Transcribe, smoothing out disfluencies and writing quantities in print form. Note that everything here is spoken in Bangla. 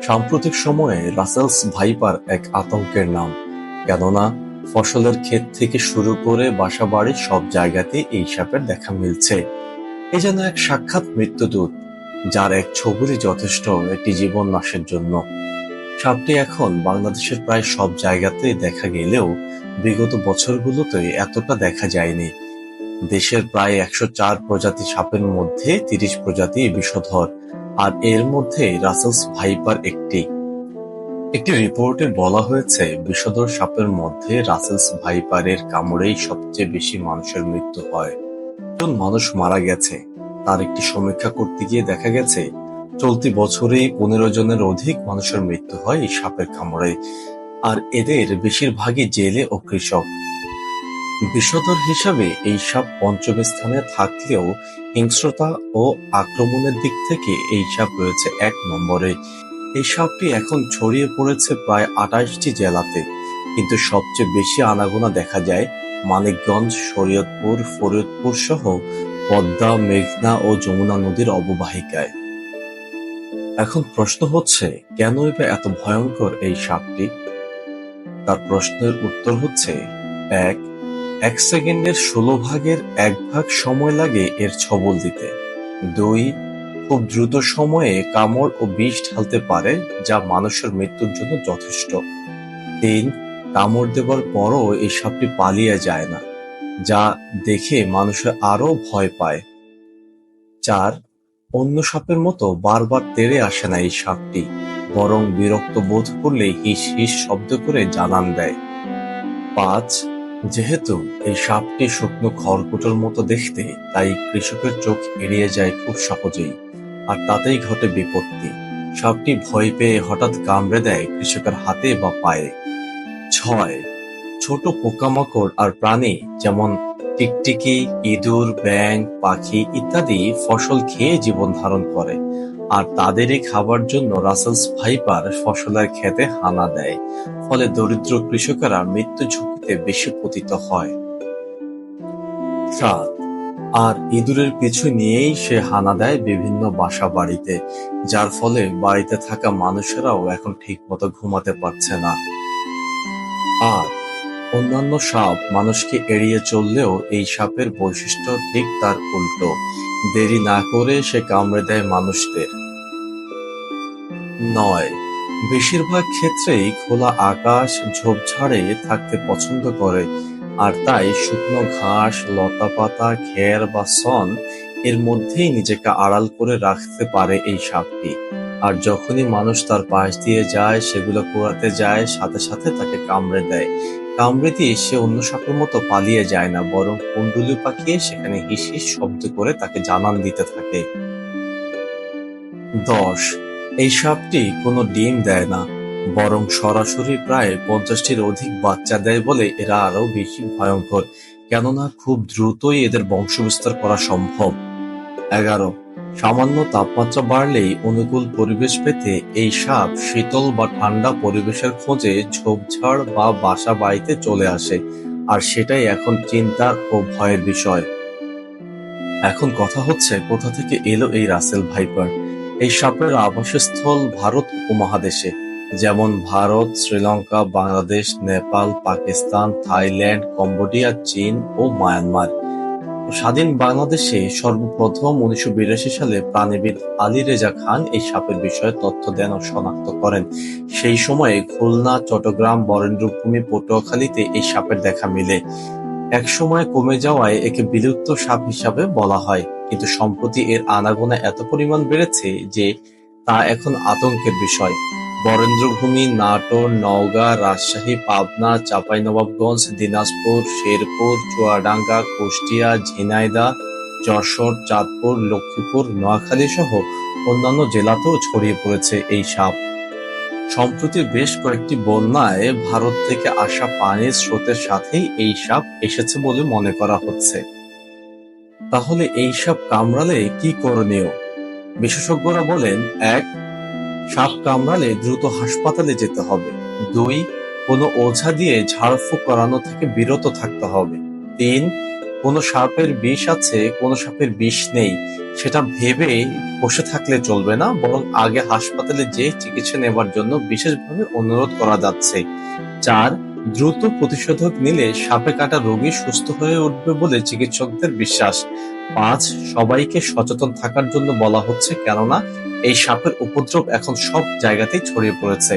সাম্প্রতিক সময়ে রাসেলস ভাইপার এক আতঙ্কের নাম, কেননা ফসলের ক্ষেত থেকে শুরু করে বাসাবাড়ির সব জায়গাতে এই সাপের দেখা মিলছে। এ যেন এক সাক্ষাৎ মৃত্যুদূত, যার এক ছবিরই যথেষ্ট একটি জীবন নাশের জন্য। সাপটি এখন বাংলাদেশের প্রায় সব জায়গাতেই দেখা গেলেও বিগত বছরগুলোতে এতটা দেখা যায়নি। দেশের প্রায় ১০৪ প্রজাতি সাপের মধ্যে ৩০ প্রজাতি বিষধর, আর এর মধ্যে রাসেলস ভাইপার একটি। একটি রিপোর্টে বলা হয়েছে, বিষধর সাপের মধ্যে রাসেলস ভাইপারের কামড়েই সবচেয়ে বেশি মানুষের মৃত্যু হয়। জন মানুষ মারা গেছে। তার একটি সমীক্ষা করতে গিয়ে দেখা গেছে, চলতি বছরেই ১৫ জনের অধিক মানুষের মৃত্যু হয় এই সাপের কামড়ে, আর এদের বেশিরভাগই জেলে ও কৃষক। বিষধর হিসাবে এই সাপ পঞ্চম স্থানে থাকলেও হিংস্রতা ও আক্রমণের দিক থেকে এই সাপ রয়েছে ১ নম্বরে। এই সাপটি এখন ছড়িয়ে পড়েছে প্রায় ২৮টি জেলাতে, কিন্তু সবচেয়ে বেশি আনাগোনা দেখা যায় মানিকগঞ্জ, শরীয়তপুর, ফরিদপুর সহ পদ্মা, মেঘনা ও যমুনা নদীর অববাহিকায়। এখন প্রশ্ন হচ্ছে, কেনই বা এত ভয়ঙ্কর এই সাপটি? তার প্রশ্নের উত্তর হচ্ছে, ১. ১ সেকেন্ডের ১৬ ভাগের ১ ভাগ সময় লাগে এর ছবল দিতে। ২. খুব দ্রুত সময়ে কামড় ও বিষ ঢালতে পারে, যা মানুষের মৃত্যুর জন্য যথেষ্ট। ৩. কামড় দেবার পরও এই সাপটি পালিয়ে যায় না, যা দেখে মানুষের আরো ভয় পায়। ৪. অন্য সাপের মতো বারবার তেড়ে আসে না এই সাপটি, বরং বিরক্ত বোধ করলে হিস হিস শব্দ করে জানান দেয়। ৫. যেহেতু এই সাপটি শুকনো খড়কুটোর মতো দেখতে, তাই কৃষকের চোখ এড়িয়ে যায় খুব সহজেই, আর তাতেই ঘটে বিপত্তি। সাপটি ভয় পেয়ে হঠাৎ কামড়ে দেয় কৃষকের হাতে বা পায়ে। ৬. ছোট পোকামাকড় আর প্রাণী যেমন টিকটিকি, ইঁদুর, ব্যাঙ, পাখি ইত্যাদি ফসল খেয়ে জীবন ধারণ করে, আর তাদেরই খাবার জন্য রাসেলস ভাইপার ফসলের ক্ষেতে হানা দেয়। ফলে দরিদ্র কৃষকেরা মৃত্যু ঝুঁকিতে বেশি পতিত হয়। ৭. আর ইঁদুরের পিছু নিয়েই সে হানা দেয় বিভিন্ন বাসা বাড়িতে, যার ফলে বাড়িতে থাকা মানুষেরাও এখন ঠিকমতো ঘুমাতে পারছে না। ৮. অন্যান্য সাপ মানুষকে এড়িয়ে চললেও এই সাপের বৈশিষ্ট্য ঠিক তার উল্টো, দেরি না করে সে কামড়ে দেয় মানুষদের। ৯. বেশিরভাগ ক্ষেত্রেই খোলা আকাশ, ঝোপঝাড়ে থাকতে পছন্দ করে, আর তাই শুকনো ঘাস, লতাপাতা, খের বা শন এর মধ্যেই নিজেকে আড়াল করে রাখতে পারে এই সাপটি। আর যখনই মানুষ তার পাশ দিয়ে যায়, সেগুলো কুড়াতে যায়, সাথে সাথে তাকে কামড়ে দেয়। কামড়ে দিয়ে সে অন্য সাপের মতো পালিয়ে যায় না, বরং কুণ্ডুলি পাকিয়ে সেখানে হিস হিস শব্দ করে তাকে জানান দিতে থাকে। ১০. এই সাপটি কোনো ডিম দেয় না, বরং সরাসরি প্রায় ৫০টির অধিক বাচ্চা দেয় বলে এরা আরো বেশি ভয়ঙ্কর, কেননা খুব দ্রুতই এদের বংশবিস্তার করা সম্ভব। ১১. সামান্য তাপমাত্রা বাড়লেই অনুকূল পরিবেশ পেতে এই সাপ শীতল বা ঠান্ডা পরিবেশের খোঁজে ঝোপঝাড় বা বাসা বাড়িতে চলে আসে, আর সেটাই এখন চিন্তার ও ভয়ের বিষয়। এখন কথা হচ্ছে, কোথা থেকে এলো এই রাসেল ভাইপার? এই সাপের আবাসস্থল ভারত উপমহাদেশে, যেমন ভারত, শ্রীলঙ্কা, বাংলাদেশ, নেপাল, পাকিস্তান, থাইল্যান্ড, কম্বোডিয়া, চীন ও মায়ানমার। স্বাধীন বাংলাদেশে সর্বপ্রথম ১৯৮২ সালে প্রাণীবিদ আলী রেজা খান এই সাপের বিষয়ে তথ্য দেন ও শনাক্ত করেন। সেই সময়ে খুলনা, চট্টগ্রাম, বরেন্দ্রভূমি, পটুয়াখালীতে এই সাপের দেখা মিলে। একসময় কমে যাওয়ায় একে বিলুপ্ত সাপ হিসাবে বলা হয়, কিন্তু সম্প্রতি এর আনাগোনা এত পরিমাণ বেড়েছে যে তা এখন আতঙ্কের বিষয়। বরেন্দ্রভূমি, নাটোর, নওগাঁ, রাজশাহী, পাবনা, চাঁপাইনবাবগঞ্জ, দিনাজপুর, শেরপুর, চুয়াডাঙ্গা, কুষ্টিয়া, ঝিনাইদহ, যশোর, চাঁদপুর, লক্ষ্মীপুর, নোয়াখালী সহ অন্যান্য জেলাতেও ছড়িয়ে পড়েছে এই সাপ। সম্প্রতি বেশ কয়েকটি বন্যায় ভারত থেকে আসা পানির স্রোতের সাথেই এই সাপ এসেছে বলে মনে করা হচ্ছে। তাহলে এই সাপ কামড়ালে কি করণীয়? বিশেষজ্ঞরা বলেন, ১. সাপ কামড়ালে দ্রুত হাসপাতালে যেতে হবে। ২. কোনো ওঝা দিয়ে ঝাড়ফুঁক করানো থেকে বিরত থাকতে হবে। ৩. কোনো সাপের বিষ আছে, কোনো সাপের বিষ নেই, সেটা ভেবে বসে থাকলে চলবে না, বরং আগে হাসপাতালে যেয়ে চিকিৎসা নেবার জন্য বিশেষভাবে অনুরোধ করা যাচ্ছে। ৪. দ্রুত প্রতিষেধক নিলে সাপে কাটা রোগী সুস্থ হয়ে উঠবে বলে চিকিৎসকদের বিশ্বাস। ৫. সবাইকে সচেতন থাকার জন্য বলা হচ্ছে, কেননা এই সাপের উপদ্রব এখন সব জায়গাতেই ছড়িয়ে পড়েছে।